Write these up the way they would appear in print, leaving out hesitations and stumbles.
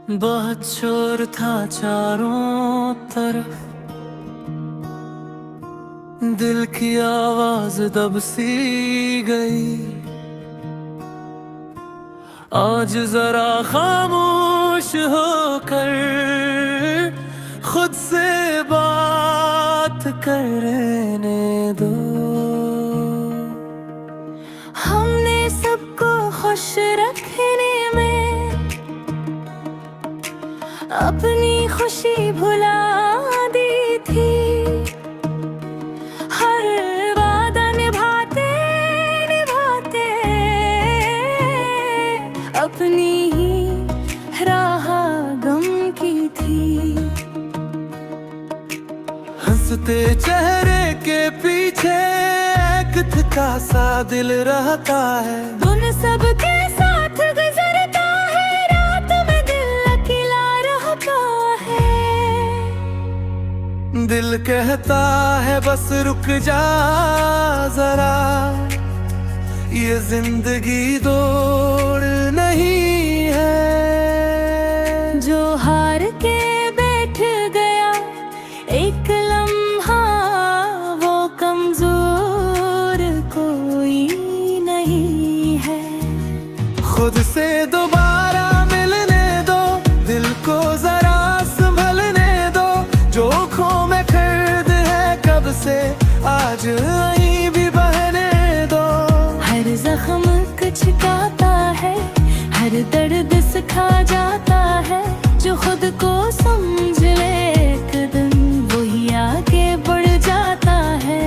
बहुत शोर था चारों तरफ, दिल की आवाज दब सी गई। आज जरा खामोश होकर खुद से बात करने दो। हमने सबको खुश रखने में अपनी खुशी भुला दी थी। हर वादा निभाते निभाते अपनी ही राह गम की थी। हंसते चेहरे के पीछे एक थका सा दिल रहता है। उन सब के साथ गुजरता है, रात में दिल अकेला रहता है। दिल कहता है बस रुक जा जरा, ये जिंदगी दौड़ नहीं है। जो हार के बैठ गया एक लम्हा, वो कमजोर कोई नहीं है। खुद से दोबारा मिलने दो, दिल को जरा संभलने दो। जो खो में खर्द है कब से, आज यहीं भी बहने दो। हर जख्म कुछ गाता है, हर दर्द सिखा जाता है। जो खुद को समझ ले एक दिन, वही आगे बढ़ जाता है।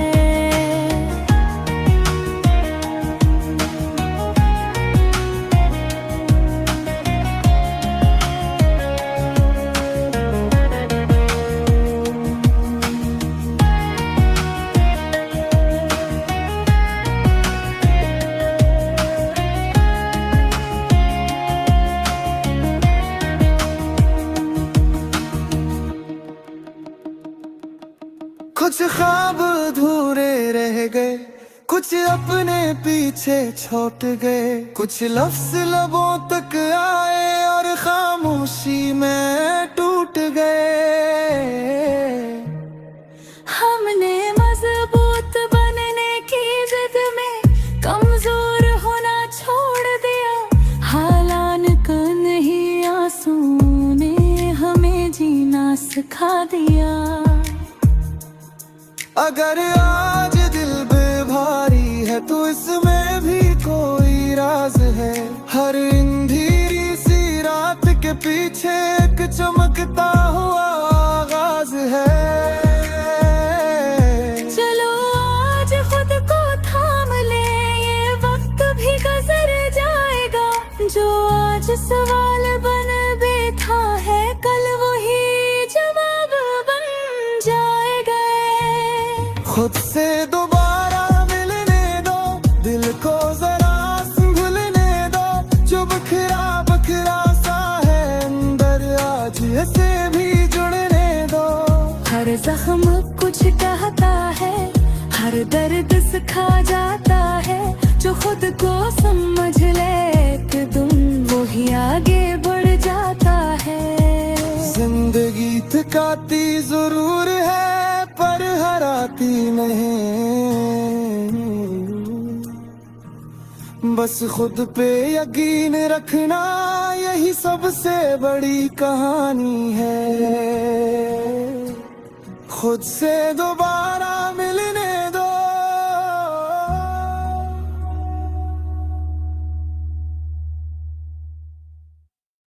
कुछ ख्वाब अधूरे रह गए, कुछ अपने पीछे छूट गए। कुछ लफ्ज लबों तक आए और खामोशी में टूट गए। हमने मजबूत बनने की जिद में कमजोर होना छोड़ दिया। हालात नहीं आंसू ने हमें जीना सिखा दिया। अगर आज दिल भारी है तो इसमें भी कोई राज है। हर अंधेरी सी रात के पीछे एक चमकता हुआ आगाज है। चलो आज खुद को थाम ले, ये वक्त भी गुजर जाएगा। जो आज सवाल बन बैठा है, कल वही जवाब बन जाएगा। खुद से दोबारा मिलने दो, दिल को जरा संभलने दो। जो बखरा बखरा सा है अंदर, आज ऐसे भी जुड़ने दो। हर जख्म कुछ कहता है, हर दर्द सिखा जाता है। जो खुद को समझ ले एक दिन, वही आगे बढ़ जाता है। जिंदगी थकाती जरूर है, पर हराती नहीं। बस खुद पे यकीन रखना, यही सबसे बड़ी कहानी है। खुद से दोबारा